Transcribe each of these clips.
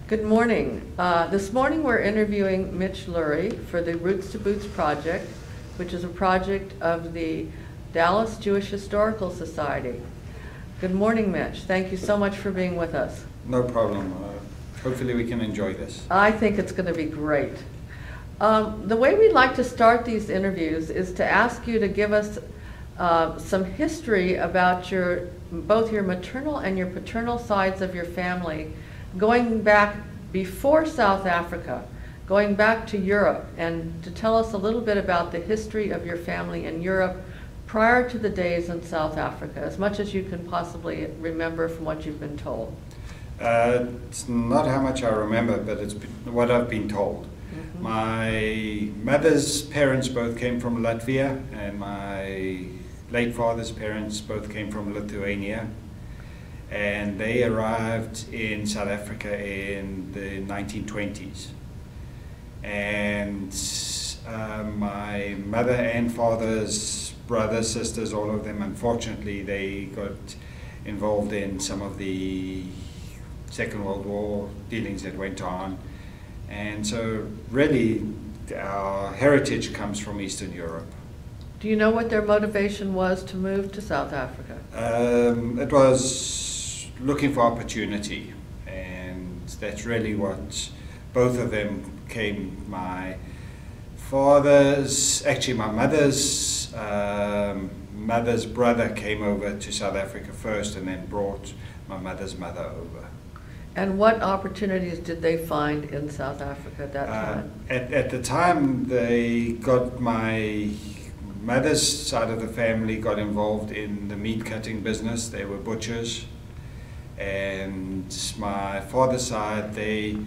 Good morning. This morning we're interviewing Mitch Lurie for the Roots to Boots project, which is a project of the Dallas Jewish Historical Society. Good morning, Mitch. Thank you so much for being with us. No problem. Hopefully we can enjoy this. I think it's going to be great. The way we'd like to start these interviews is to ask you to give us some history about both your maternal and your paternal sides of your family, going back before South Africa, going back to Europe, and to tell us a little bit about the history of your family in Europe prior to the days in South Africa, as much as you can possibly remember from what you've been told. It's not how much I remember, but it's what I've been told. Mm-hmm. My mother's parents both came from Latvia, and my late father's parents both came from Lithuania. And they arrived in South Africa in the 1920s. And my mother and father's brothers, sisters, all of them, unfortunately, they got involved in some of the Second World War dealings that went on. And so really our heritage comes from Eastern Europe. Do you know what their motivation was to move to South Africa? It was looking for opportunity, and that's really what both of them came. My mother's brother came over to South Africa first and then brought my mother's mother over. And what opportunities did they find in South Africa at that time? At the time, they got my mother's side of the family got involved in the meat cutting business. They were butchers. And my father's side, they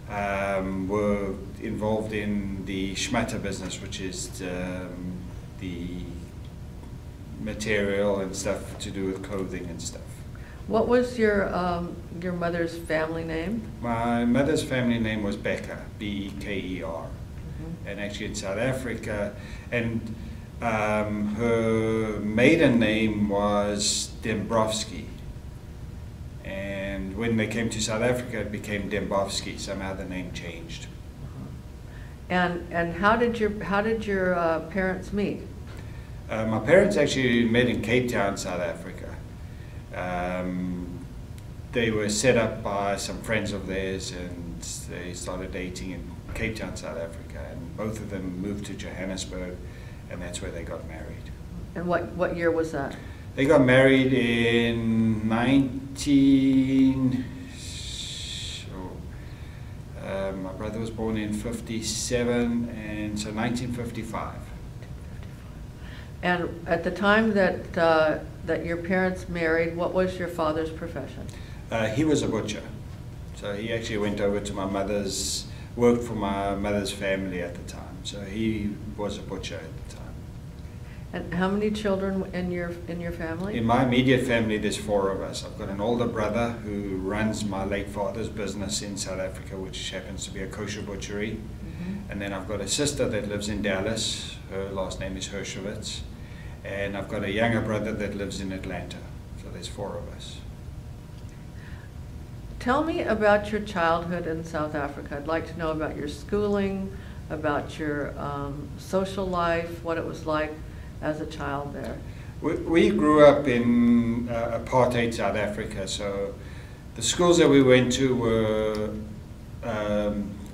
were involved in the schmatter business, which is the material and stuff to do with clothing and stuff. What was your mother's family name? My mother's family name was Becker, B-E-K-E-R. Mm-hmm. And actually in South Africa, and her maiden name was Dembowski. And when they came to South Africa, it became Dembowski. Somehow the name changed. And how did your parents meet? My parents actually met in Cape Town, South Africa. They were set up by some friends of theirs, and they started dating in Cape Town, South Africa. And both of them moved to Johannesburg, and that's where they got married. And what year was that? They got married in my brother was born in 57, and so 1955. And at the time that your parents married, what was your father's profession? He was a butcher. So he actually went over to worked for my mother's family at the time. So he was a butcher at the time. And how many children in your family? In my immediate family, there's 4 of us. I've got an older brother who runs my late father's business in South Africa, which happens to be a kosher butchery. Mm-hmm. And then I've got a sister that lives in Dallas. Her last name is Hershowitz. And I've got a younger brother that lives in Atlanta. So there's 4 of us. Tell me about your childhood in South Africa. I'd like to know about your schooling, about your social life, what it was like as a child there. We grew up in apartheid South Africa, so the schools that we went to were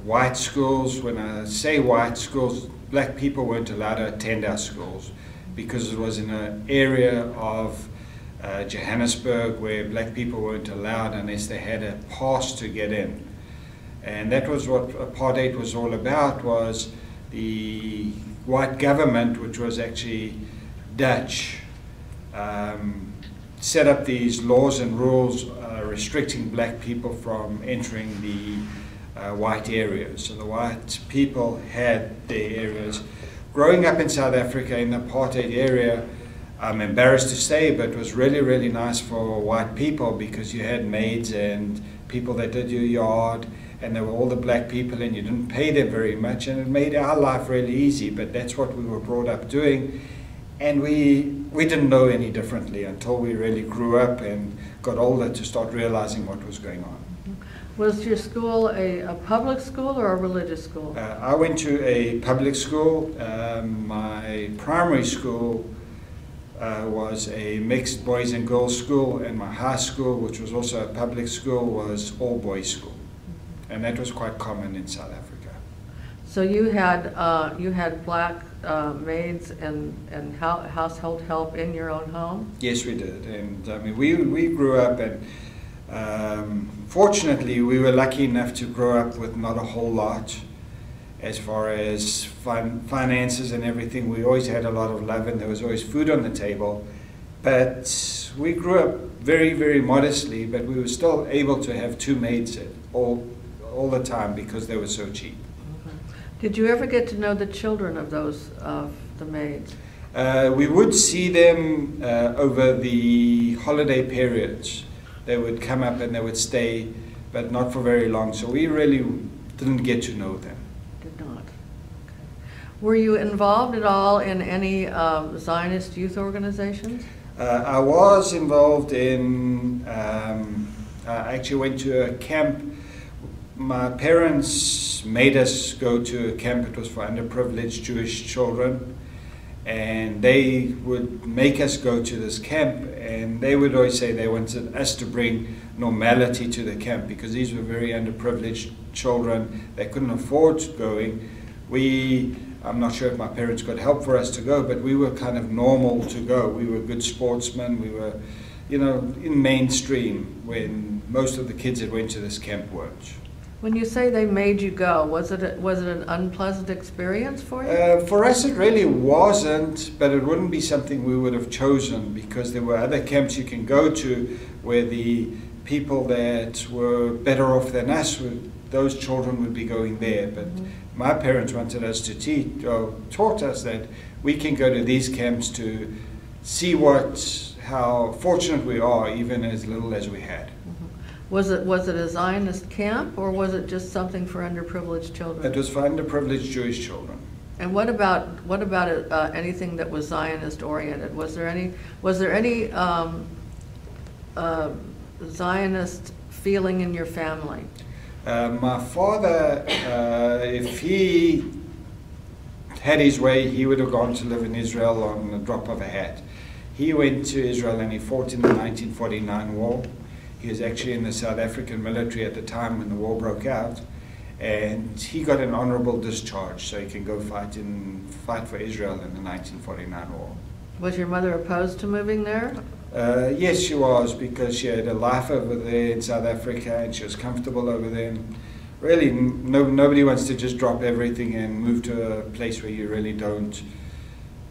white schools. When I say white schools, black people weren't allowed to attend our schools because it was in an area of Johannesburg where black people weren't allowed unless they had a pass to get in. And that was what apartheid was all about, was the white government, which was actually Dutch, set up these laws and rules restricting black people from entering the white areas. So the white people had their areas. Growing up in South Africa in the apartheid area, I'm embarrassed to say, but it was really, really nice for white people because you had maids and people that did your yard, and they were all the black people, and you didn't pay them very much, and it made our life really easy. But that's what we were brought up doing, and we didn't know any differently until we really grew up and got older to start realizing what was going on. Was your school a public school or a religious school? I went to a public school. My primary school was a mixed boys and girls school, and my high school, which was also a public school, was all boys school. And that was quite common in South Africa. So you had black maids and household help in your own home? Yes, we did. And I mean, we grew up, and fortunately we were lucky enough to grow up with not a whole lot as far as finances and everything. We always had a lot of love, and there was always food on the table. But we grew up very, very modestly, but we were still able to have two maids all the time because they were so cheap. Did you ever get to know the children of the maids? We would see them over the holiday periods. They would come up and they would stay, but not for very long. So we really didn't get to know them. Did not. Okay. Were you involved at all in any Zionist youth organizations? I was involved in, I actually went to a camp. My parents made us go to a camp. It was for underprivileged Jewish children, and they would make us go to this camp, and they would always say they wanted us to bring normality to the camp because these were very underprivileged children. They couldn't afford going. I'm not sure if my parents got help for us to go, but we were kind of normal to go. We were good sportsmen. We were, you know, in mainstream when most of the kids that went to this camp weren't. When you say they made you go, was it an unpleasant experience for you? For us it really wasn't, but it wouldn't be something we would have chosen because there were other camps you can go to where the people that were better off than us, those children would be going there. But my parents wanted us to taught us that we can go to these camps to see how fortunate we are, even as little as we had. Was it a Zionist camp, or was it just something for underprivileged children? It was for underprivileged Jewish children. And what about anything that was Zionist oriented? Was there any Zionist feeling in your family? My father, if he had his way, he would have gone to live in Israel on the drop of a hat. He went to Israel and he fought in the 1949 war. He was actually in the South African military at the time when the war broke out, and he got an honorable discharge so he can go fight for Israel in the 1949 war. Was your mother opposed to moving there? Yes, she was, because she had a life over there in South Africa and she was comfortable over there. And really, nobody wants to just drop everything and move to a place where you really don't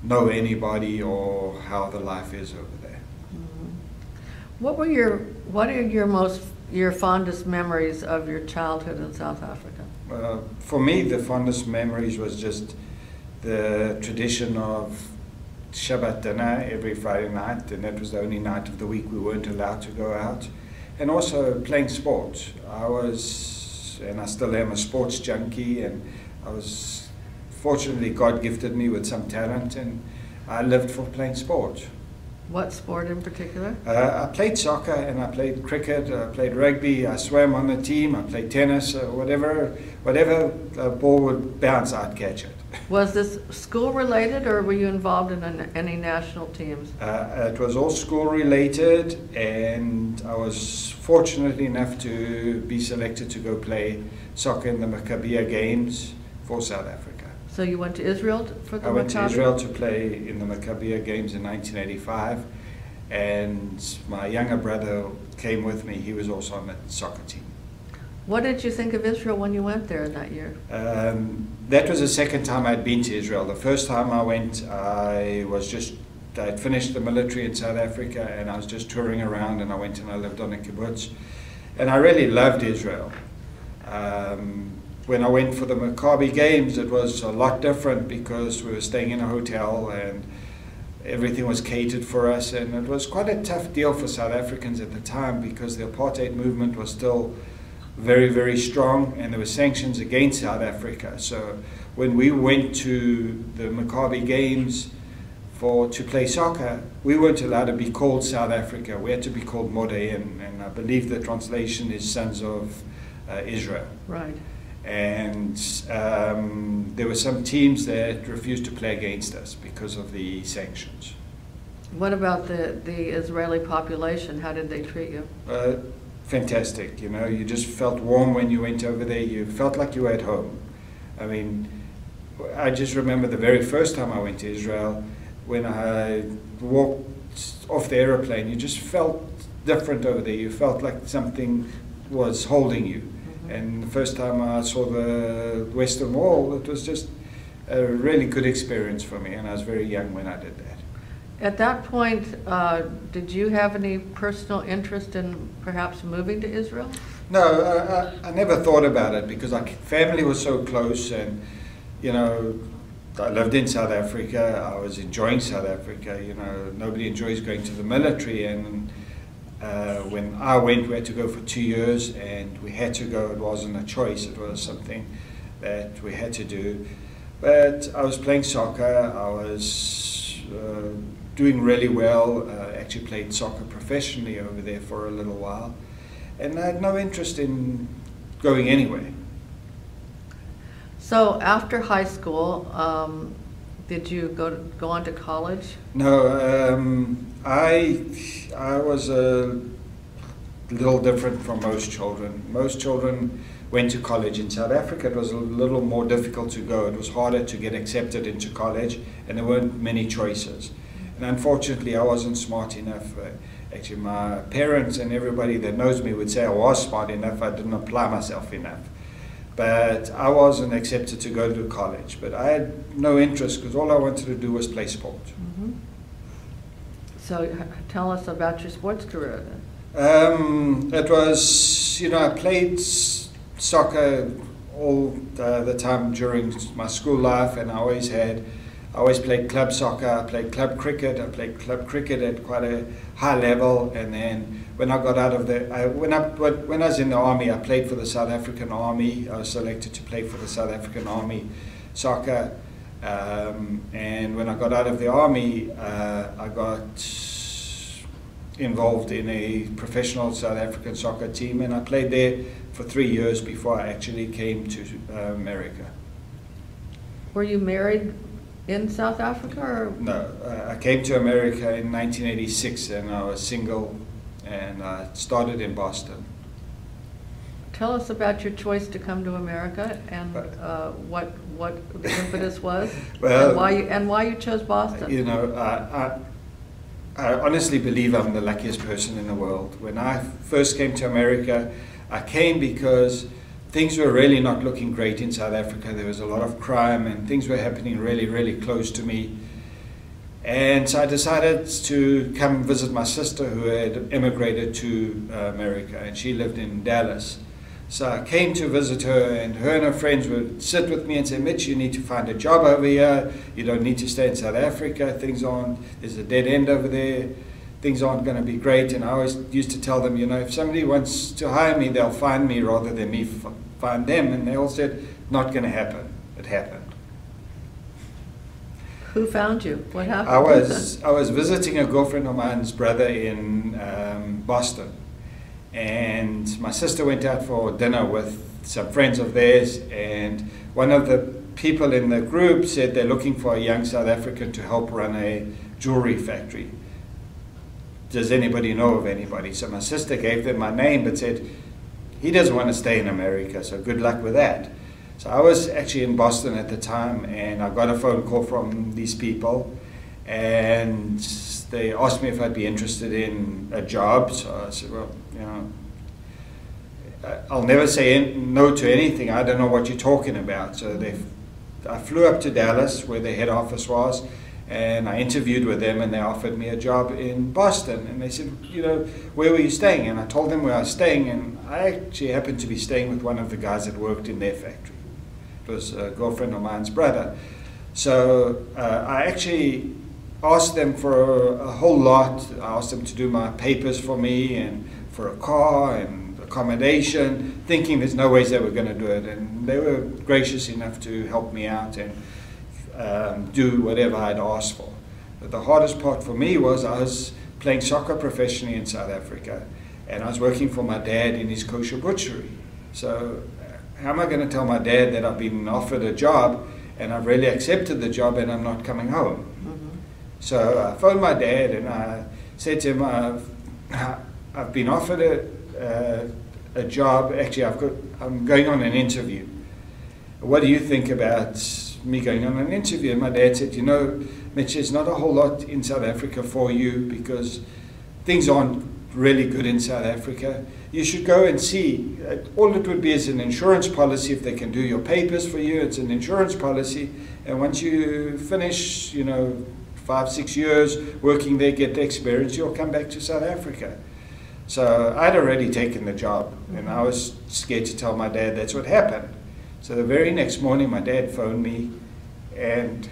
know anybody or how the life is over there. What are your fondest memories of your childhood in South Africa? For me, the fondest memories was just the tradition of Shabbat dinner every Friday night, and that was the only night of the week we weren't allowed to go out. And also playing sports. I was, and I still am, a sports junkie, and fortunately God gifted me with some talent, and I lived for playing sports. What sport in particular? I played soccer, and I played cricket, I played rugby, I swam on the team, I played tennis, whatever ball would bounce, I'd catch it. Was this school related, or were you involved in any national teams? It was all school related, and I was fortunate enough to be selected to go play soccer in the Maccabiah Games for South Africa. So you went to Israel for the Maccabi? I went to Israel to play in the Maccabiah Games in 1985, and my younger brother came with me. He was also on the soccer team. What did you think of Israel when you went there that year? That was the second time I'd been to Israel. The first time I went, I'd finished the military in South Africa, and I was just touring around, and I went and I lived on a kibbutz, and I really loved Israel. When I went for the Maccabi Games, it was a lot different because we were staying in a hotel and everything was catered for us, and it was quite a tough deal for South Africans at the time because the apartheid movement was still very, very strong, and there were sanctions against South Africa. So when we went to the Maccabi Games to play soccer, we weren't allowed to be called South Africa. We had to be called Mode, and I believe the translation is Sons of Israel. Right. And there were some teams that refused to play against us because of the sanctions. What about the Israeli population? How did they treat you? Fantastic. You know, you just felt warm when you went over there. You felt like you were at home. I mean, I just remember the very first time I went to Israel, when I walked off the aeroplane, you just felt different over there. You felt like something was holding you. And the first time I saw the Western Wall, it was just a really good experience for me, and I was very young when I did that. At that point, did you have any personal interest in perhaps moving to Israel? No, I never thought about it because our family was so close, and, you know, I lived in South Africa. I was enjoying South Africa. You know, nobody enjoys going to the military, and when I went, we had to go for 2 years, and we had to go. It wasn't a choice. It was something that we had to do. But I was playing soccer. I was doing really well. Actually played soccer professionally over there for a little while. And I had no interest in going anywhere. So after high school, did you go on to college? No, I was a little different from most children. Most children went to college. In South Africa, it was a little more difficult to go. It was harder to get accepted into college, and there weren't many choices. And unfortunately, I wasn't smart enough. Actually, my parents and everybody that knows me would say I was smart enough. I didn't apply myself enough. But I wasn't accepted to go to college. But I had no interest because all I wanted to do was play sport. Mm-hmm. So tell us about your sports career then. It was, you know, I played soccer all the time during my school life, and I always played club soccer. I played club cricket. I played club cricket at quite a high level, and then when I got out of when I was in the army, I played for the South African Army. I was selected to play for the South African Army soccer, and when I got out of the army, I got involved in a professional South African soccer team, and I played there for 3 years before I actually came to America. Were you married in South Africa? Or? No, I came to America in 1986, and I was single, and I started in Boston. Tell us about your choice to come to America, and what the impetus was, well, and why you chose Boston. You know, I honestly believe I'm the luckiest person in the world. When I first came to America, I came because things were really not looking great in South Africa. There was a lot of crime, and things were happening really, really close to me. And so I decided to come visit my sister, who had immigrated to America, and she lived in Dallas. So I came to visit her, and her friends would sit with me and say, Mitch, you need to find a job over here. You don't need to stay in South Africa. There's a dead end over there. Things aren't going to be great. And I always used to tell them, you know, if somebody wants to hire me, they'll find me rather than me find them. And they all said, not going to happen. It happened. Who found you? What happened? I was visiting a girlfriend of mine's brother in Boston. And my sister went out for dinner with some friends of theirs, and one of the people in the group said they're looking for a young South African to help run a jewelry factory. Does anybody know of anybody? So my sister gave them my name but said, he doesn't want to stay in America, so good luck with that. So I was actually in Boston at the time, and I got a phone call from these people, and they asked me if I'd be interested in a job. So I said, well, you know, I'll never say no to anything. I don't know what you're talking about. So I flew up to Dallas, where their head office was, and I interviewed with them, and they offered me a job in Boston. And they said, you know, where were you staying? And I told them where I was staying, and I actually happened to be staying with one of the guys that worked in their factory. It was a girlfriend of mine's brother. So I actually asked them for a whole lot. I asked them to do my papers for me, and for a car and accommodation, thinking there's no ways they were going to do it. And they were gracious enough to help me out and do whatever I'd asked for. But the hardest part for me was I was playing soccer professionally in South Africa, and I was working for my dad in his kosher butchery. So how am I going to tell my dad that I've been offered a job and I've really accepted the job and I'm not coming home? So I phoned my dad and I said to him, I've been offered a job. Actually, I'm going on an interview. What do you think about me going on an interview? And my dad said, you know, Mitch, there's not a whole lot in South Africa for you because things aren't really good in South Africa. You should go and see. All it would be is an insurance policy. If they can do your papers for you, it's an insurance policy. And once you finish, 5-6 years working there, get the experience, you'll come back to South Africa. So I'd already taken the job, and I was scared to tell my dad that's what happened. So the very next morning, my dad phoned me, and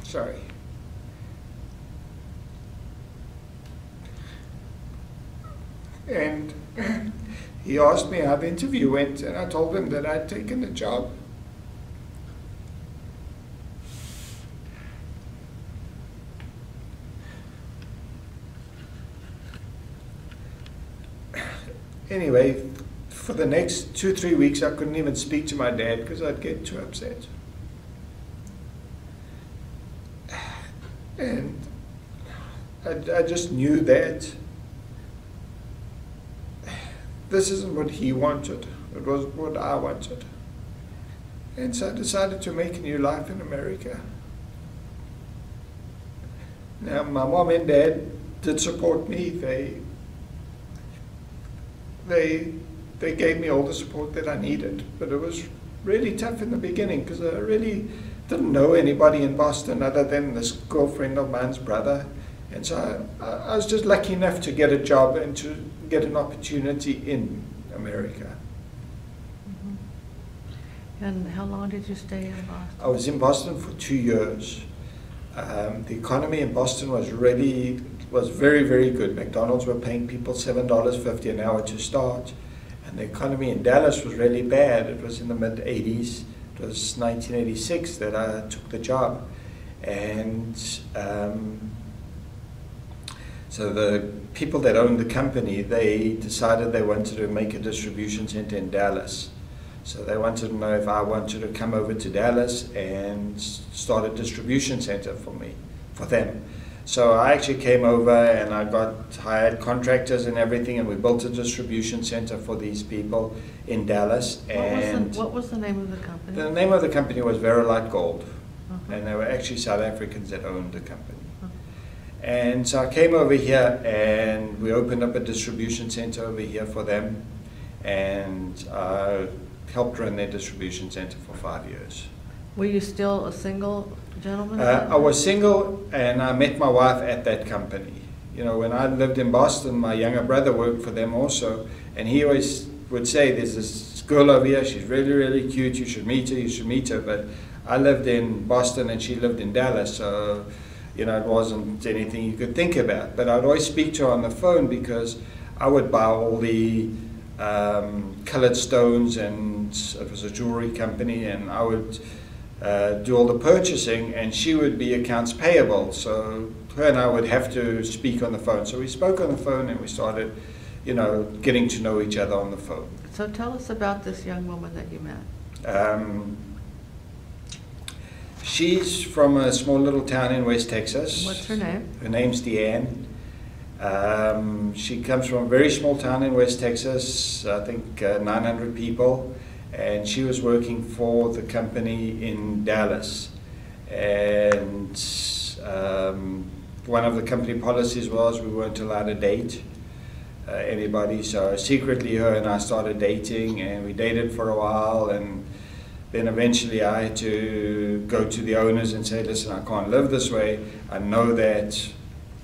sorry. And he asked me how the interview went, and I told him that I'd taken the job. Anyway, for the next 2-3 weeks, I couldn't even speak to my dad because I'd get too upset. And I just knew that this isn't what he wanted, it was what I wanted. And so I decided to make a new life in America. Now, my mom and dad did support me. They gave me all the support that I needed, but it was really tough in the beginning because I really didn't know anybody in Boston other than this girlfriend of mine's brother. And so I was just lucky enough to get a job and to get an opportunity in America. And how long did you stay in Boston? I was in Boston for 2 years. The economy in Boston was very, very good. McDonald's were paying people $7.50 an hour to start. And the economy in Dallas was really bad. It was in the mid-80s. It was 1986 that I took the job. And so the people that owned the company, they decided they wanted to make a distribution center in Dallas. So they wanted to know if I wanted to come over to Dallas and start a distribution center for them. So I actually came over and I hired contractors and everything, and we built a distribution center for these people in Dallas. What was the name of the company? The name of the company was Verilight Gold, and they were actually South Africans that owned the company. And so I came over here and we opened up a distribution center over here for them, and helped run their distribution center for 5 years. Were you still a single gentleman? I was single, and I met my wife at that company. When I lived in Boston, my younger brother worked for them also, and he always would say, there's this girl over here, she's really, really cute, you should meet her, but I lived in Boston and she lived in Dallas, so it wasn't anything you could think about. But I'd always speak to her on the phone because I would buy all the colored stones, and it was a jewelry company, and I would do all the purchasing, and she would be accounts payable. So her and I would have to speak on the phone. So we spoke on the phone, and we started, getting to know each other on the phone. So tell us about this young woman that you met. She's from a small little town in West Texas. What's her name? Her name's Deanne. She comes from a very small town in West Texas, I think 900 people, and she was working for the company in Dallas. And one of the company policies was we weren't allowed to date anybody, so secretly her and I started dating, and we dated for a while, and then eventually I had to go to the owners and say, listen, I can't live this way. I know that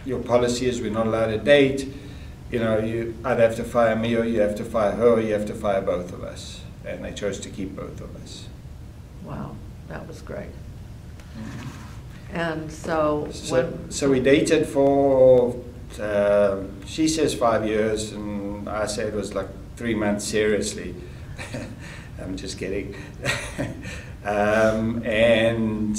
your policy is we're not allowed to date. I'd have to fire me, or you have to fire her, or you have to fire both of us. And they chose to keep both of us. Wow, that was great. And so we dated for she says 5 years, and I say it was like 3 months, seriously. I'm just kidding. And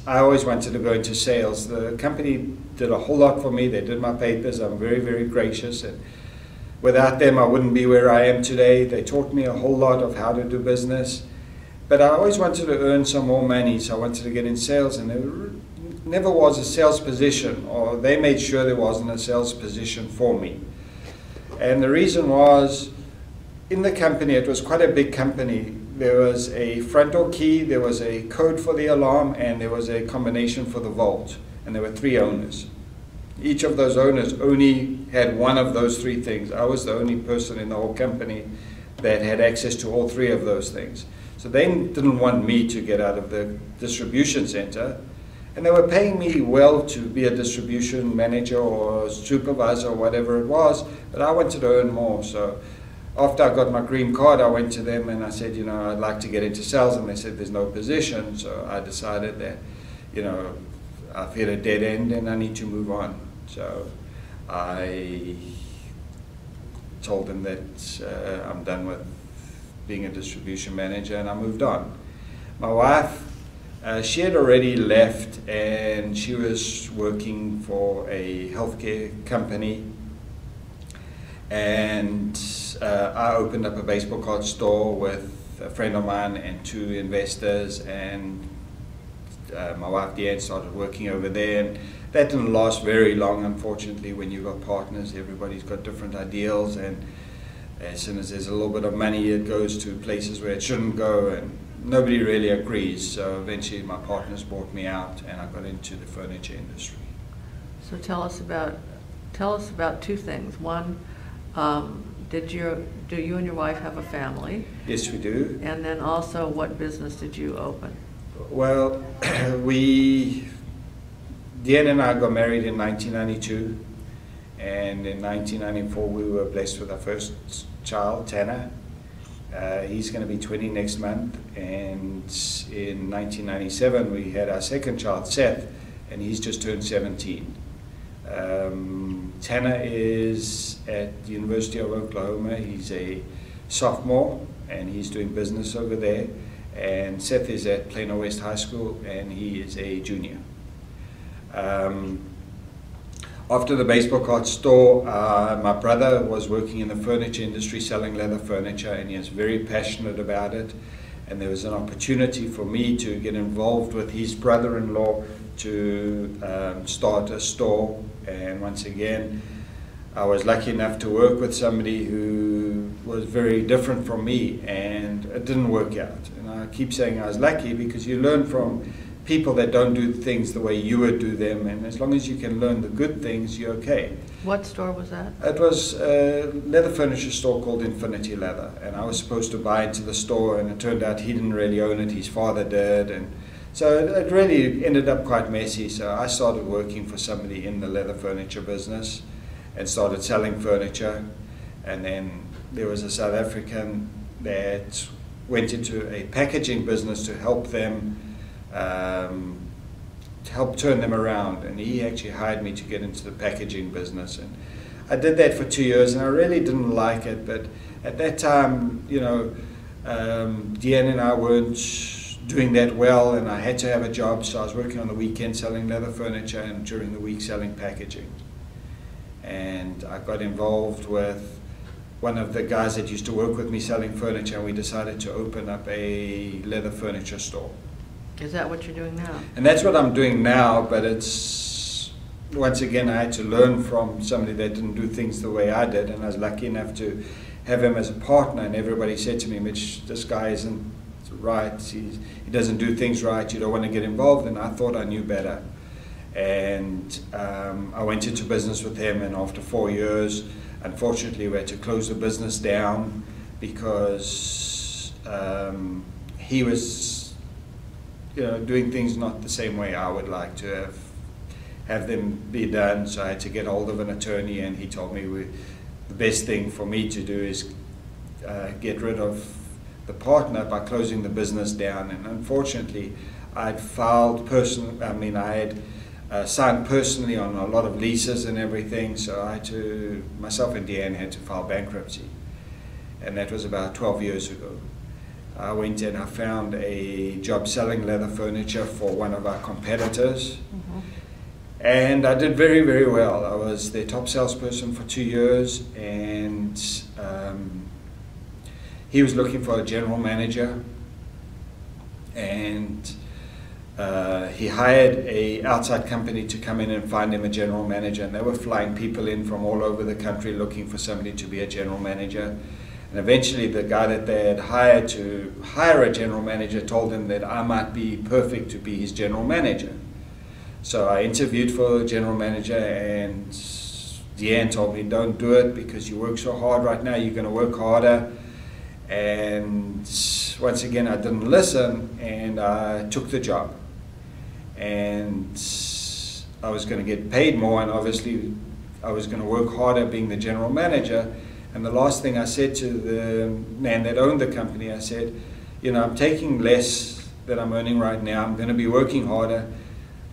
I always wanted to go into sales. The company did a whole lot for me. They did my papers. I'm very, very gracious. And without them, I wouldn't be where I am today. They taught me a whole lot of how to do business. But I always wanted to earn some more money, so I wanted to get in sales. And there never was a sales position, or they made sure there wasn't a sales position for me. And the reason was, in the company, it was quite a big company. There was a front door key, there was a code for the alarm, and there was a combination for the vault. And there were 3 owners. Each of those owners only had one of those 3 things. I was the only person in the whole company that had access to all 3 of those things. So they didn't want me to get out of the distribution center. And they were paying me well to be a distribution manager or supervisor or whatever it was, but I wanted to earn more. So after I got my green card, I went to them and I said, you know, I'd like to get into sales, and they said there's no position. So I decided that, you know, I've hit a dead end and I need to move on. So I told them that I'm done with being a distribution manager, and I moved on. My wife, she had already left, and she was working for a healthcare company. And I opened up a baseball card store with a friend of mine and 2 investors, and my wife Deanne started working over there. And that didn't last very long, unfortunately. When you've got partners, everybody's got different ideals, and as soon as there's a little bit of money, it goes to places where it shouldn't go, and nobody really agrees. So eventually my partners bought me out, and I got into the furniture industry. So tell us about 2 things. One, do you and your wife have a family? Yes, we do. And then also, what business did you open? Well, Deanne and I got married in 1992, and in 1994 we were blessed with our first child, Tanner. He's going to be 20 next month, and in 1997 we had our second child, Seth, and he's just turned 17. Tanner is at the University of Oklahoma. He's a sophomore, and he's doing business over there. And Seth is at Plano West High School, and he is a junior. After the baseball card store, my brother was working in the furniture industry selling leather furniture, and he was very passionate about it. And there was an opportunity for me to get involved with his brother-in-law to start a store. And once again, I was lucky enough to work with somebody who was very different from me, and it didn't work out. And I keep saying I was lucky, because you learn from people that don't do things the way you would do them, and as long as you can learn the good things, you're okay. What store was that? It was a leather furniture store called Infinity Leather, and I was supposed to buy into the store, and it turned out he didn't really own it, his father did, and so it really ended up quite messy. So I started working for somebody in the leather furniture business and started selling furniture. And then there was a South African that went into a packaging business to help them, to help turn them around, and he actually hired me to get into the packaging business. And I did that for 2 years, and I really didn't like it, but at that time, you know, Deanne and I weren't doing that well, and I had to have a job, so I was working on the weekend selling leather furniture and during the week selling packaging. And I got involved with one of the guys that used to work with me selling furniture, and we decided to open up a leather furniture store. Is that what you're doing now? And that's what I'm doing now, but it's, once again, I had to learn from somebody that didn't do things the way I did, and I was lucky enough to have him as a partner, and everybody said to me, Mitch, this guy isn't right, he doesn't do things right, you don't want to get involved, and I thought I knew better. And I went into business with him, and after 4 years, unfortunately, we had to close the business down because he was, you know, doing things not the same way I would like to have them be done. So I had to get hold of an attorney, and he told me the best thing for me to do is get rid of the partner by closing the business down. And unfortunately, I'd filed I had signed personally on a lot of leases and everything, so myself and Deanne had to file bankruptcy. And that was about 12 years ago. I went and I found a job selling leather furniture for one of our competitors. And I did very, very well. I was their top salesperson for 2 years, and he was looking for a general manager, and he hired an outside company to come in and find him a general manager, and they were flying people in from all over the country looking for somebody to be a general manager. And eventually the guy that they had hired to hire a general manager told him that I might be perfect to be his general manager. So I interviewed for a general manager, and Deanne told me, don't do it because you work so hard right now, you're going to work harder. And once again, I didn't listen, and I took the job. And I was going to get paid more, and obviously I was going to work harder being the general manager. And the last thing I said to the man that owned the company, I said, you know, I'm taking less than I'm earning right now. I'm going to be working harder.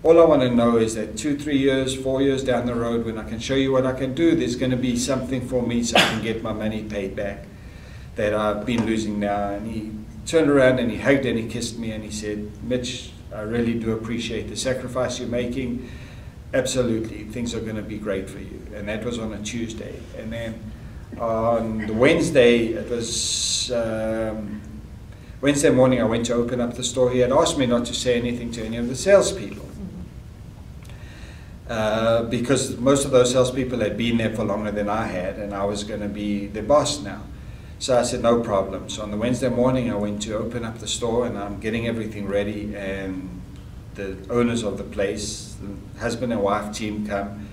All I want to know is that 2, 3 years, 4 years down the road, when I can show you what I can do, there's going to be something for me so I can get my money paid back that I've been losing now. And he turned around and he hugged and he kissed me and he said, Mitch, I really do appreciate the sacrifice you're making. Absolutely, things are going to be great for you. And that was on a Tuesday. And then on the Wednesday, it was Wednesday morning, I went to open up the store. He had asked me not to say anything to any of the salespeople because most of those salespeople had been there for longer than I had, and I was going to be the boss now. So I said, no problem. So on the Wednesday morning, I went to open up the store, and I'm getting everything ready, and the owners of the place, the husband and wife team come,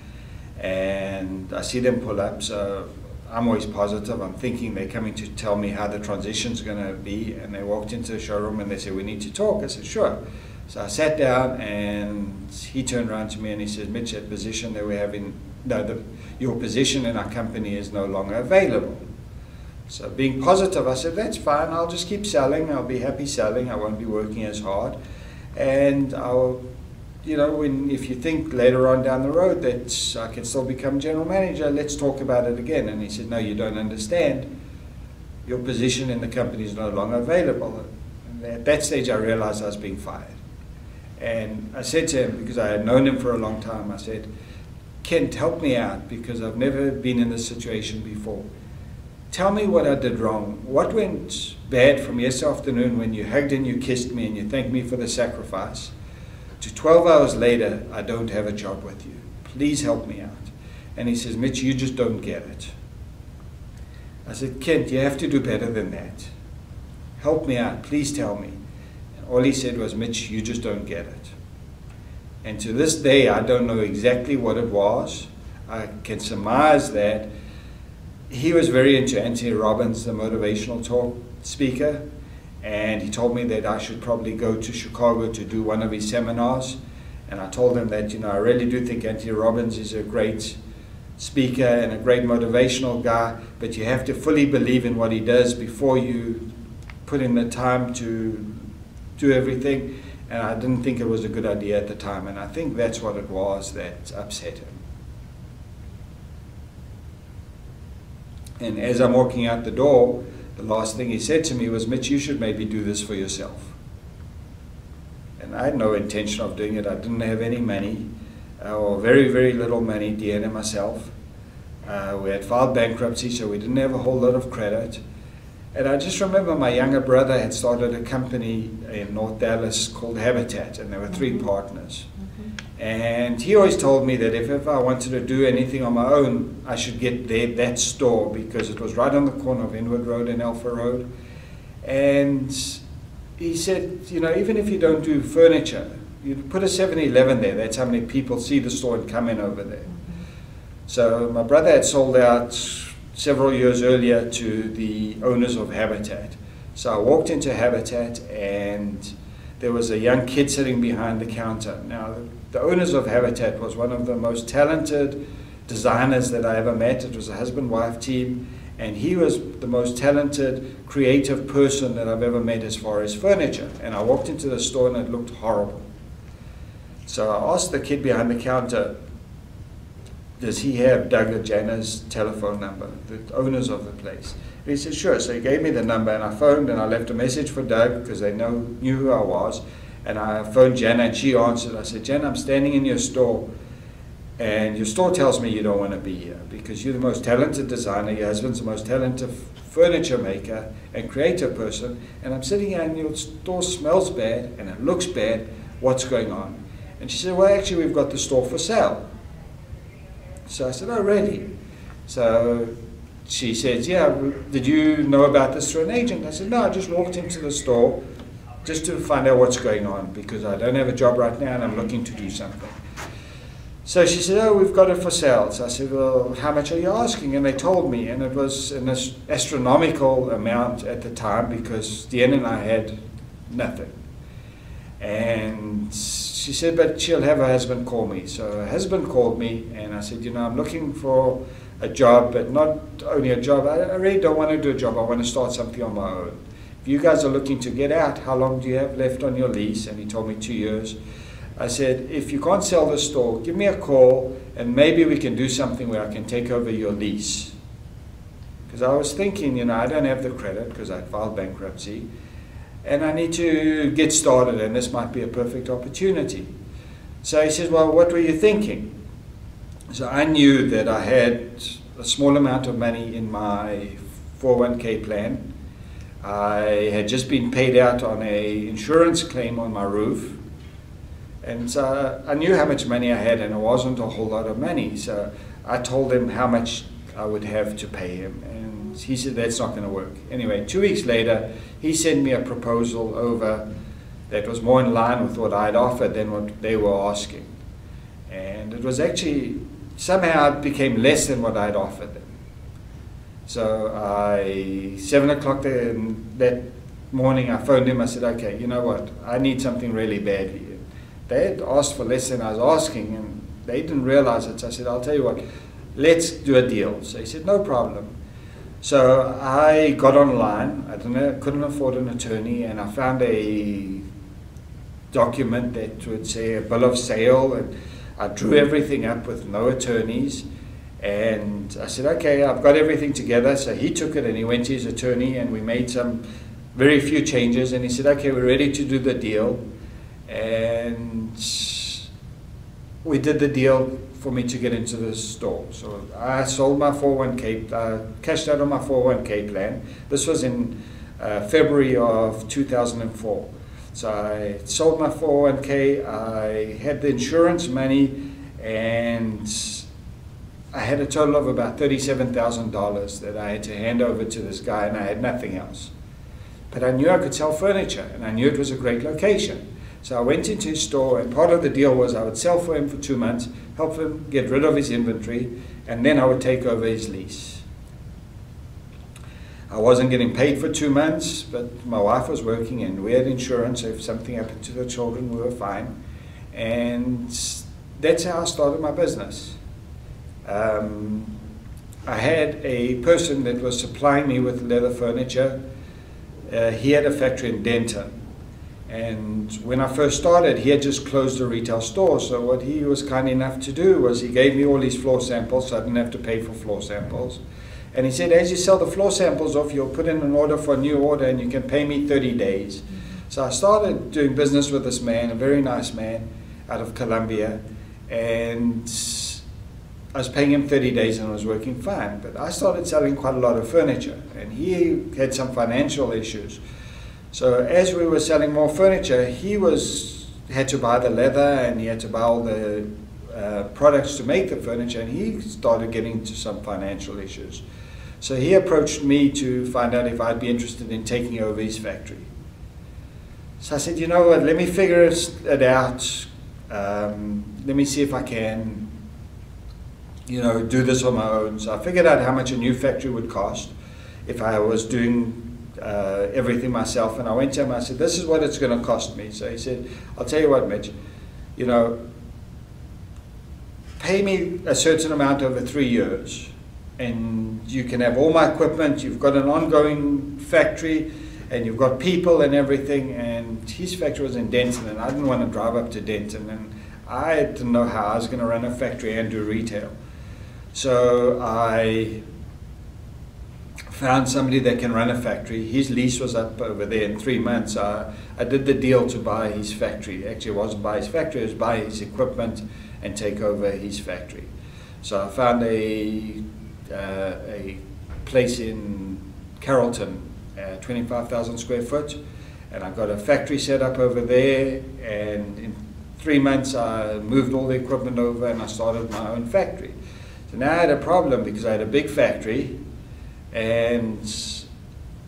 and I see them pull up. So I'm always positive. I'm thinking they're coming to tell me how the transition's going to be, and they walked into the showroom and they said, we need to talk. I said, sure. So I sat down, and he turned around to me and he said, Mitch, that position that we have in, your position in our company is no longer available. So being positive, I said, that's fine. I'll just keep selling. I'll be happy selling. I won't be working as hard. And I'll, you know, if you think later on down the road that I can still become general manager, let's talk about it again. And he said, no, you don't understand. Your position in the company is no longer available. And at that stage, I realized I was being fired. And I said to him, because I had known him for a long time, I said, Kent, help me out, because I've never been in this situation before. Tell me what I did wrong. What went bad from yesterday afternoon when you hugged and you kissed me and you thanked me for the sacrifice, to 12 hours later, I don't have a job with you. Please help me out. And he says, Mitch, you just don't get it. I said, Kent, you have to do better than that. Help me out. Please tell me. And all he said was, Mitch, you just don't get it. And to this day, I don't know exactly what it was. I can surmise that he was very into Anthony Robbins, the motivational talk speaker. And he told me that I should probably go to Chicago to do one of his seminars. And I told him that, you know, I really do think Anthony Robbins is a great speaker and a great motivational guy, but you have to fully believe in what he does before you put in the time to do everything. And I didn't think it was a good idea at the time. And I think that's what it was that upset him. And as I'm walking out the door, the last thing he said to me was, Mitch, you should maybe do this for yourself. And I had no intention of doing it. I didn't have any money, or very, very little money, Deanne and myself. We had filed bankruptcy, so we didn't have a whole lot of credit. And I just remember my younger brother had started a company in North Dallas called Habitat, and there were 3 partners. And he always told me that if ever I wanted to do anything on my own, I should get that store, because it was right on the corner of Inwood Road and Alpha Road. And he said, you know, even if you don't do furniture, you put a 7-Eleven there. That's how many people see the store and come in over there. So my brother had sold out several years earlier to the owners of Habitat. So I walked into Habitat, and there was a young kid sitting behind the counter. Now, the owners of Habitat was one of the most talented designers that I ever met. It was a husband-wife team, and he was the most talented, creative person that I've ever met as far as furniture. And I walked into the store, and it looked horrible. So I asked the kid behind the counter, does he have Doug or Jana's telephone number, the owners of the place? And he said, sure. So he gave me the number, and I phoned, and I left a message for Doug because they knew who I was. And I phoned Jana, and she answered. I said, Jana, I'm standing in your store, and your store tells me you don't want to be here because you're the most talented designer, your husband's the most talented furniture maker and creative person, and I'm sitting here and your store smells bad and it looks bad. What's going on? And she said, well, actually, we've got the store for sale. So I said, oh, really? So she says, yeah, did you know about this through an agent? I said, no, I just walked into the store just to find out what's going on because I don't have a job right now and I'm looking to do something. So she said, oh, we've got it for sale. So I said, well, how much are you asking? And they told me, and it was an astronomical amount at the time because Deanne and I had nothing. And she said, but she'll have her husband call me. So her husband called me, and I said, you know, I'm looking for a job, but not only a job. I really don't want to do a job. I want to start something on my own. If you guys are looking to get out, how long do you have left on your lease? And he told me 2 years. I said, if you can't sell the store, give me a call, and maybe we can do something where I can take over your lease. Because I was thinking, you know, I don't have the credit because I filed bankruptcy, and I need to get started, and this might be a perfect opportunity. So he says, well, what were you thinking? So I knew that I had a small amount of money in my 401k plan. I had just been paid out on an insurance claim on my roof. And so I knew how much money I had, and it wasn't a whole lot of money. So I told him how much I would have to pay him. And he said, that's not going to work. Anyway, 2 weeks later, he sent me a proposal over that was more in line with what I'd offered than what they were asking. And it was actually, somehow it became less than what I'd offered them. So 7 o'clock that morning, I phoned him. I said, okay, you know what? I need something really badly. They had asked for less than I was asking, and they didn't realize it. So I said, I'll tell you what, let's do a deal. So he said, no problem. So I got online. I couldn't afford an attorney, and I found a document that would say a bill of sale, and I drew everything up with no attorneys. And I said, okay, I've got everything together. So he took it and he went to his attorney, and we made some very few changes. And he said, okay, we're ready to do the deal. And we did the deal for me to get into the store. So I sold my 401k, cashed out on my 401k plan. This was in February of 2004. So I sold my 401k, I had the insurance money, and I had a total of about $37,000 that I had to hand over to this guy, and I had nothing else. But I knew I could sell furniture, and I knew it was a great location. So I went into his store, and part of the deal was I would sell for him for 2 months, help him get rid of his inventory, and then I would take over his lease. I wasn't getting paid for 2 months, but my wife was working, and we had insurance. So if something happened to the children, we were fine. And that's how I started my business. I had a person that was supplying me with leather furniture. He had a factory in Denton. And when I first started, he had just closed a retail store. So what he was kind enough to do was he gave me all these floor samples, so I didn't have to pay for floor samples. And he said, as you sell the floor samples off, you'll put in an order for a new order, and you can pay me 30 days. So I started doing business with this man, a very nice man out of Colombia. And I was paying him 30 days, and it was working fine. But I started selling quite a lot of furniture, and he had some financial issues. So as we were selling more furniture, he had to buy the leather, and he had to buy all the products to make the furniture, and he started getting into some financial issues. So he approached me to find out if I'd be interested in taking over his factory. So I said, you know what, let me figure it out. Let me see if I can, you know, do this on my own. So I figured out how much a new factory would cost if I was doing everything myself, and I went to him and I said, this is what it's going to cost me. So he said, I'll tell you what, Mitch, you know, pay me a certain amount over 3 years, and you can have all my equipment, you've got an ongoing factory, and you've got people and everything. And his factory was in Denton, and I didn't want to drive up to Denton, and I didn't know how I was going to run a factory and do retail. So I found somebody that can run a factory. His lease was up over there in 3 months. I did the deal to buy his factory. Actually, it wasn't buy his factory, it was buy his equipment and take over his factory. So I found a place in Carrollton, 25,000 square foot, and I got a factory set up over there, and in 3 months I moved all the equipment over and I started my own factory. So now I had a problem because I had a big factory, and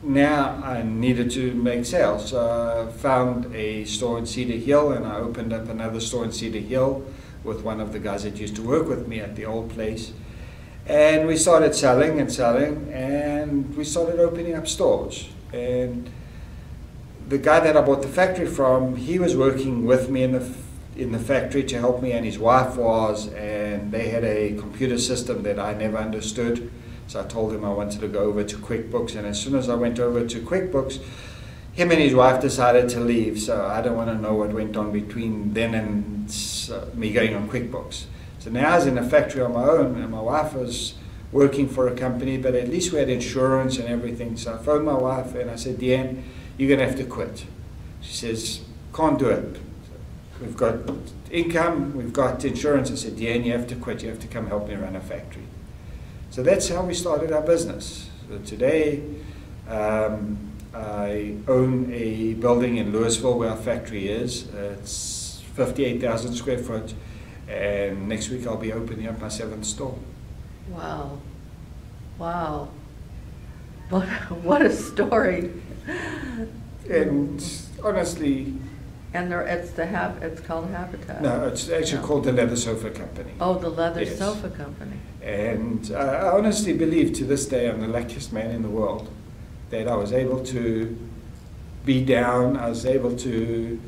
now I needed to make sales. So I found a store in Cedar Hill, and I opened up another store in Cedar Hill with one of the guys that used to work with me at the old place. And we started selling and selling, and we started opening up stores. And the guy that I bought the factory from, he was working with me in the factory to help me, and his wife was, and they had a computer system that I never understood. So I told him I wanted to go over to QuickBooks, and as soon as I went over to QuickBooks, him and his wife decided to leave. So I don't want to know what went on between then and me going on QuickBooks. So now I was in a factory on my own, and my wife was working for a company, but at least we had insurance and everything. So I phoned my wife and I said, Deanne, you're going to have to quit. She says, can't do it. We've got income, we've got insurance. I said, Deanne, you have to quit. You have to come help me run a factory. So that's how we started our business. So today, I own a building in Louisville where our factory is. It's 58,000 square foot, and next week I'll be opening up my 7th store. Wow. Wow. What a story. And honestly... And it's called Habitat. No, it's actually called the Leather Sofa Company. Oh, the Leather Sofa Company. And I honestly believe to this day I'm the luckiest man in the world, that I was able to be down, I was able to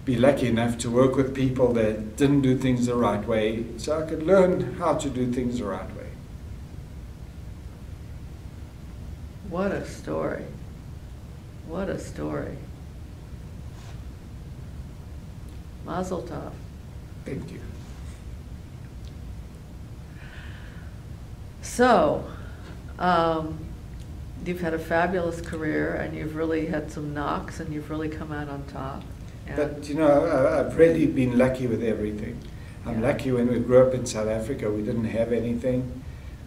be lucky enough to work with people that didn't do things the right way, so I could learn how to do things the right way. What a story. What a story. Mazel tov. Thank you. So, you've had a fabulous career, and you've really had some knocks, and you've really come out on top. But you know, I've really been lucky with everything. I'm lucky. When we grew up in South Africa, we didn't have anything.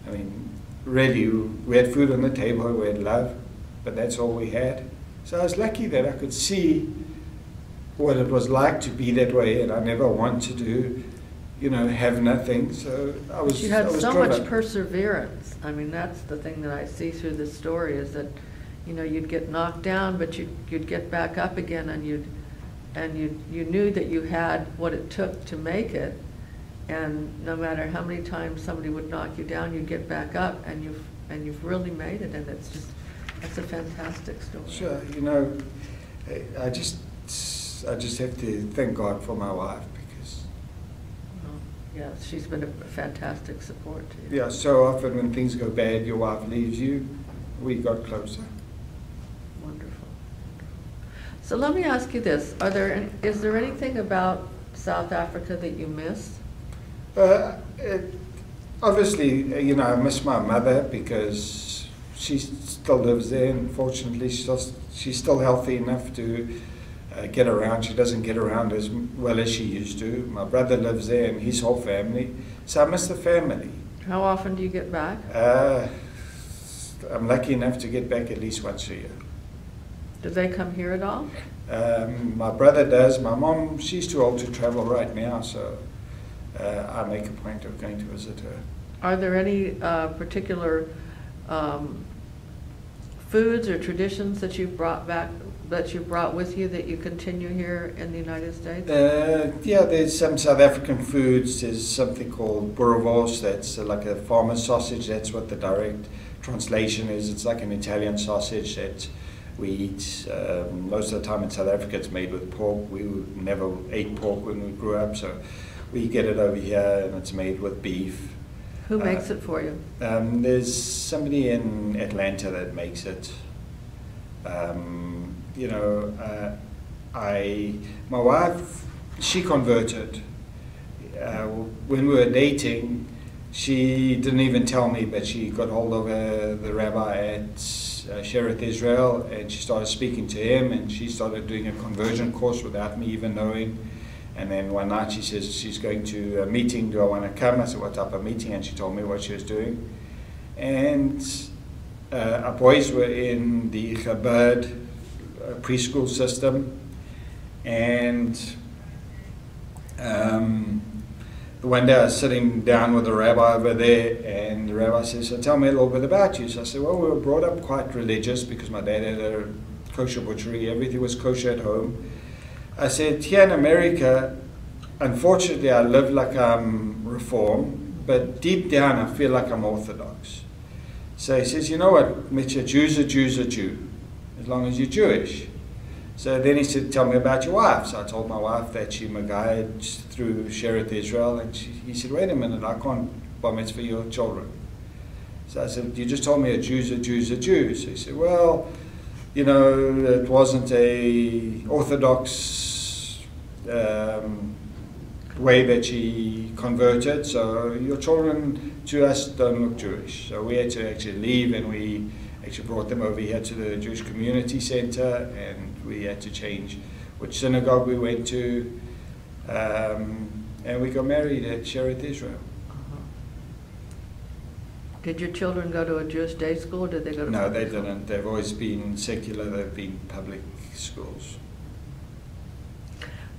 I mean, really, we had food on the table, we had love, but that's all we had. So I was lucky that I could see what it was like to be that way, and I never wanted to, you know, have nothing. So I was. You had so driven. much perseverance. I mean, that's the thing that I see through this story, is that, you know, you'd get knocked down, but you'd get back up again, and you knew that you had what it took to make it, and no matter how many times somebody would knock you down, you'd get back up, and you've really made it, and it's a fantastic story. Sure, you know, I just have to thank God for my wife, because yeah, she's been a fantastic support to you. Yeah, so often when things go bad, your wife leaves you. We got closer. Wonderful. So let me ask you this: is there anything about South Africa that you miss? Obviously, you know, I miss my mother because she still lives there. Unfortunately, she's still healthy enough to get around. She doesn't get around as well as she used to. My brother lives there and his whole family. So I miss the family. How often do you get back? I'm lucky enough to get back at least once a year. Do they come here at all? My brother does. My mom, she's too old to travel right now, so I make a point of going to visit her. Are there any particular foods or traditions that you brought back, that you brought with you, that you continue here in the United States? Yeah, there's some South African foods. There's something called boerewors. That's like a farmer's sausage. That's what the direct translation is. It's like an Italian sausage that we eat. Most of the time in South Africa it's made with pork. We never ate pork when we grew up, so we get it over here and it's made with beef. Who makes it for you? There's somebody in Atlanta that makes it. You know, my wife, she converted, when we were dating, she didn't even tell me, but she got hold of the rabbi at Shereth Israel, and she started speaking to him, and she started doing a conversion course without me even knowing. And then one night she says she's going to a meeting. Do I want to come? I said, what type of meeting? And she told me what she was doing. And our boys were in the Chabad preschool system, and one day I was sitting down with the rabbi over there, and the rabbi says, so tell me a little bit about you. So I said, well, we were brought up quite religious because my dad had a kosher butchery. Everything was kosher at home. I said, here in America, unfortunately, I live like I'm Reform, but deep down I feel like I'm Orthodox. So he says, you know what, Mitch, a Jew's a Jew's a Jew, as long as you're Jewish. So then he said, tell me about your wife. So I told my wife that she Magayed through Shereth Israel, and he said, wait a minute, I can't bar mitzvah your children. So I said, you just told me a Jew's a Jew's a Jew. So he said, well, you know, it wasn't a Orthodox way that she converted, so your children to us don't look Jewish. So we had to actually leave, and we actually brought them over here to the Jewish Community Center, and we had to change which synagogue we went to, and we got married at Shereth Israel. Did your children go to a Jewish day school, or did they go to? No, they didn't. They've always been secular. They've been public schools.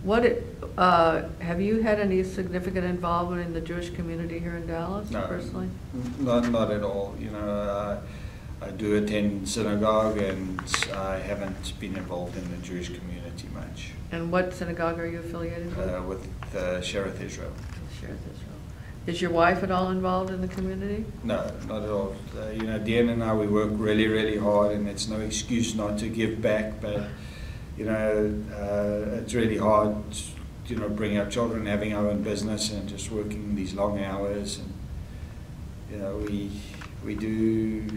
What have you had any significant involvement in the Jewish community here in Dallas, No, personally? Not at all. You know, I do attend synagogue, and I haven't been involved in the Jewish community much. And what synagogue are you affiliated with? With Shereth Israel. Shereth Israel. Is your wife at all involved in the community? No, not at all. You know, Deanne and I, we work really, really hard, and it's no excuse not to give back, but, you know, it's really hard, you know, bringing up children, having our own business, and just working these long hours. And, you know, we do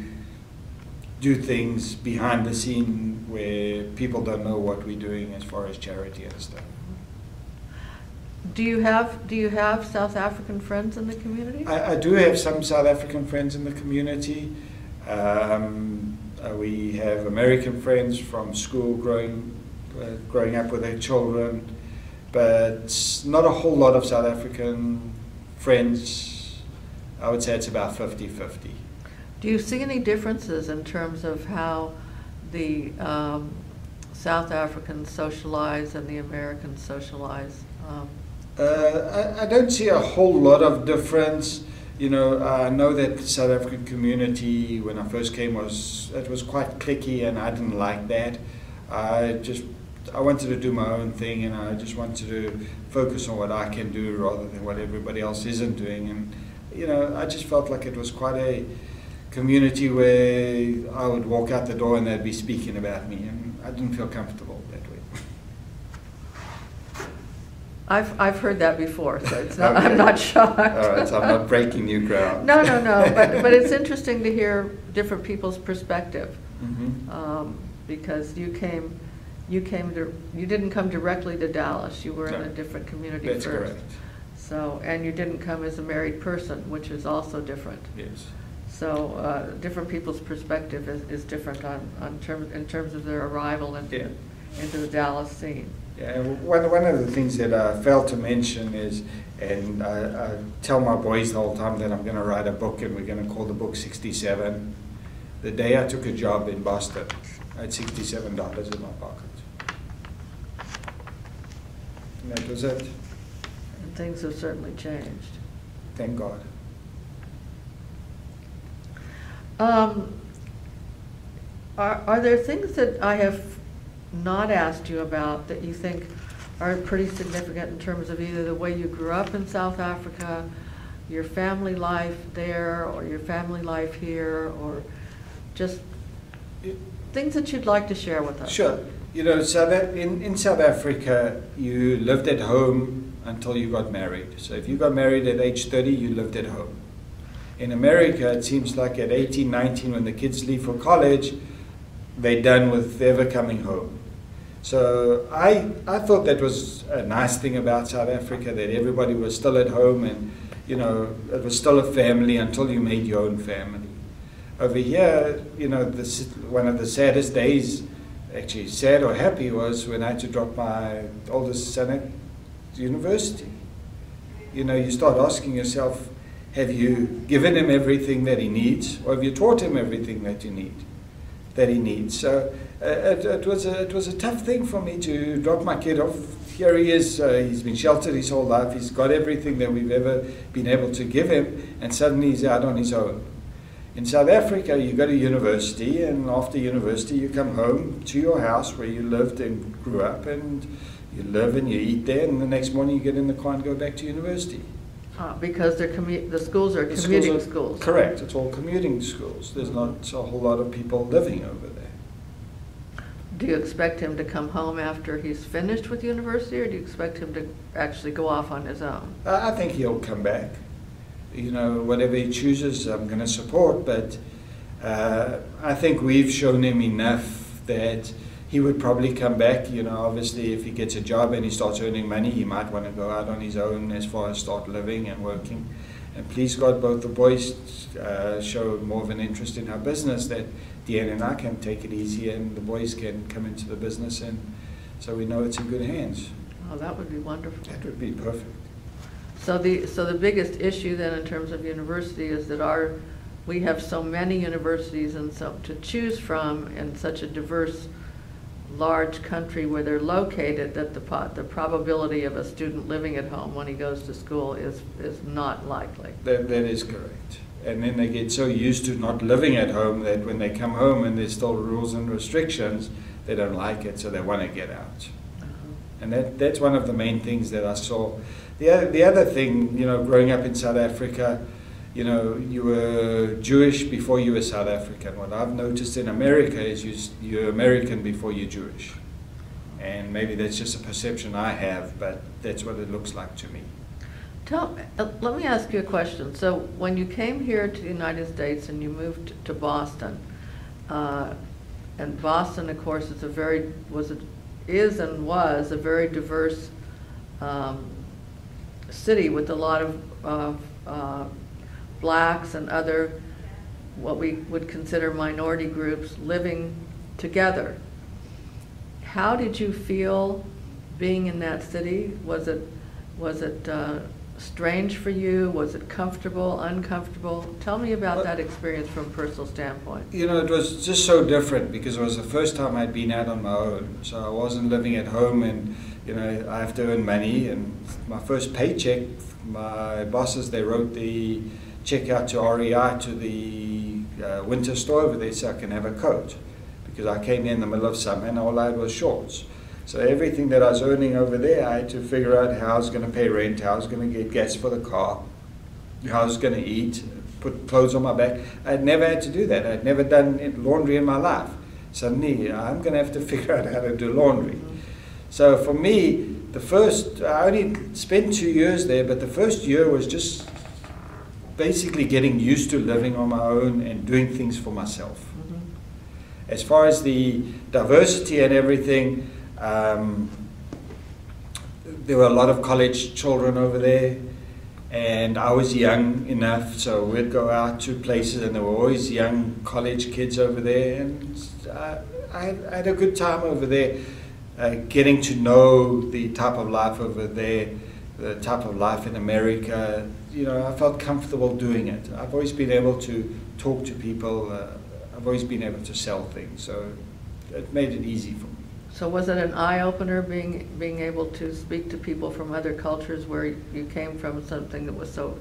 things behind the scene where people don't know what we're doing as far as charity and stuff. Do you have South African friends in the community? I do have some South African friends in the community. We have American friends from school growing up with their children, but not a whole lot of South African friends. I would say it's about 50-50. Do you see any differences in terms of how the South Africans socialize and the Americans socialize? I don't see a whole lot of difference. You know, I know that the South African community, when I first came, was quite cliquey, and I didn't like that. I wanted to do my own thing, and I just wanted to focus on what I can do rather than what everybody else isn't doing. And, you know, I just felt like it was quite a community where I would walk out the door and they'd be speaking about me, and I didn't feel comfortable that way. I've heard that before, so it's not, Okay. I'm not shocked. All right, so I'm not breaking new ground. No, but it's interesting to hear different people's perspective, because you didn't come directly to Dallas. You were in a different community That's first. correct. So, and you didn't come as a married person, which is also different. Yes. So, different people's perspective is different in terms of their arrival into the Dallas scene. Yeah, one of the things that I failed to mention is, and I tell my boys the whole time that I'm going to write a book, and we're going to call the book 67. The day I took a job in Boston, I had $67 in my pocket. And that was it. And things have certainly changed. Thank God. Are there things that I have not asked you about that you think are pretty significant in terms of either the way you grew up in South Africa, your family life there, or your family life here, or just things that you'd like to share with us? Sure. You know, in South Africa, you lived at home until you got married. So if you got married at age 30, you lived at home. In America, it seems like at 18, 19, when the kids leave for college, they're done with ever coming home. So I thought that was a nice thing about South Africa, that everybody was still at home, and you know, it was still a family until you made your own family. Over here, you know, one of the saddest days, actually sad or happy, was when I had to drop my oldest son at university. You know, you start asking yourself, have you given him everything that he needs, or have you taught him everything that he needs? So it was a tough thing for me to drop my kid off. Here he is, he's been sheltered his whole life, he's got everything that we've ever been able to give him, and suddenly he's out on his own. In South Africa, you go to university, and after university you come home to your house where you lived and grew up, and you live and you eat there, and the next morning you get in the car and go back to university. Because the schools are commuting schools. Correct, it's all commuting schools. There's not a whole lot of people living over there. Do you expect him to come home after he's finished with university, or do you expect him to actually go off on his own? I think he'll come back. You know, whatever he chooses, I'm going to support, but I think we've shown him enough that he would probably come back. You know, obviously if he gets a job and he starts earning money, he might want to go out on his own as far as start living and working. And please God, both the boys show more of an interest in our business, that Deanne and I can take it easy and the boys can come into the business, and so we know it's in good hands. Oh, that would be wonderful. That would be perfect. So the biggest issue then in terms of university is that we have so many universities and so to choose from in such a diverse, large country where they're located, that the probability of a student living at home when he goes to school is not likely. That is correct. And then they get so used to not living at home that when they come home and there's still rules and restrictions, they don't like it, so they want to get out. And that's one of the main things that I saw. The other thing, you know, growing up in South Africa, you know, you were Jewish before you were South African. What I've noticed in America is you're American before you're Jewish. And maybe that's just a perception I have, but that's what it looks like to me. Let me ask you a question. So when you came here to the United States and you moved to Boston, and Boston, of course, is a very diverse city with a lot of blacks and other what we would consider minority groups living together. How did you feel being in that city? Was it strange for you? Was it comfortable, uncomfortable? Tell me about that experience from a personal standpoint. You know, it was just so different because it was the first time I'd been out on my own. So I wasn't living at home, and you know, I have to earn money. And my first paycheck, my bosses, they wrote the check out to REI to the winter store over there so I can have a coat, because I came in the middle of summer and all I had was shorts. So everything that I was earning over there, I had to figure out how I was going to pay rent, how I was going to get gas for the car, how I was going to eat, put clothes on my back. I had never had to do that. I had never done laundry in my life. Suddenly, I'm going to have to figure out how to do laundry. So for me, I only spent 2 years there, but the first year was just basically getting used to living on my own and doing things for myself. As far as the diversity and everything, there were a lot of college children over there, and I was young enough, so we'd go out to places and there were always young college kids over there, and I had a good time over there, getting to know the type of life over there, the type of life in America. You know, I felt comfortable doing it. I've always been able to talk to people, I've always been able to sell things, so it made it easy for me. So was it an eye-opener being able to speak to people from other cultures where you came from, something that was so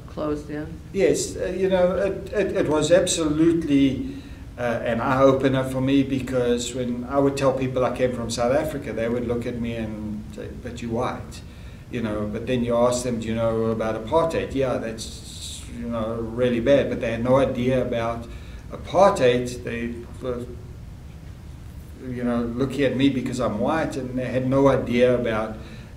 closed in? Yes, you know, it was absolutely an eye-opener for me, because when I would tell people I came from South Africa, they would look at me and say, but you're white. You know, but then you ask them, do you know about apartheid? Yeah, that's, you know, really bad, but they had no idea about apartheid. They were, you know, looking at me because I'm white, and they had no idea about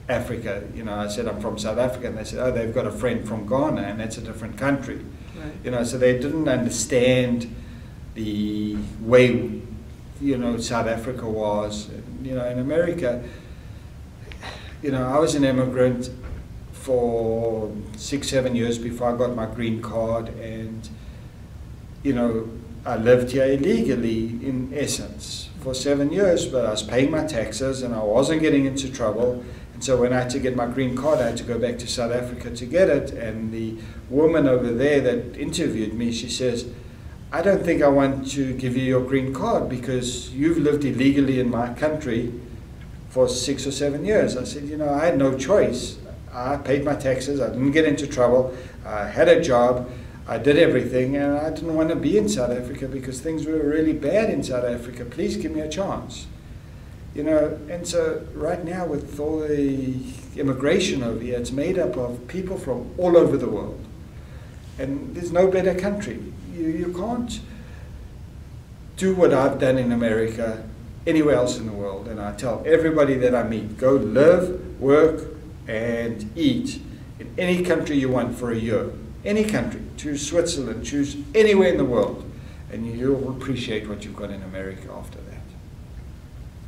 Africa. You know, I said I'm from South Africa, and they said, oh, they've got a friend from Ghana, and that's a different country. Right. You know, so they didn't understand the way South Africa was. In America, I was an immigrant for 6-7 years before I got my green card, and I lived here illegally in essence for 7 years, but I was paying my taxes and I wasn't getting into trouble. And so when I had to get my green card, I had to go back to South Africa to get it. And the woman over there that interviewed me, she says, I don't think I want to give you your green card because you've lived illegally in my country for 6 or 7 years. I said, I had no choice. I paid my taxes, I didn't get into trouble, I had a job, I did everything, and I didn't want to be in South Africa because things were really bad in South Africa. Please give me a chance. And so right now with all the immigration over here, it's made up of people from all over the world. And there's no better country. You can't do what I've done in America anywhere else in the world. And I tell everybody that I meet, go live, work, and eat in any country you want for a year. Any country. Choose Switzerland, choose anywhere in the world, and you'll appreciate what you've got in America after that.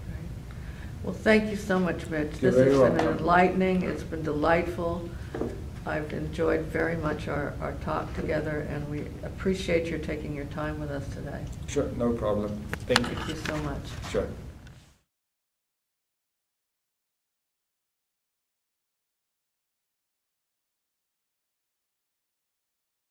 Right. Well, thank you so much, Mitch. You're This has very been welcome. enlightening. It's been delightful. I've enjoyed very much our talk together, and we appreciate your taking your time with us today. Sure, no problem. Thank you. Thank you so much. Sure.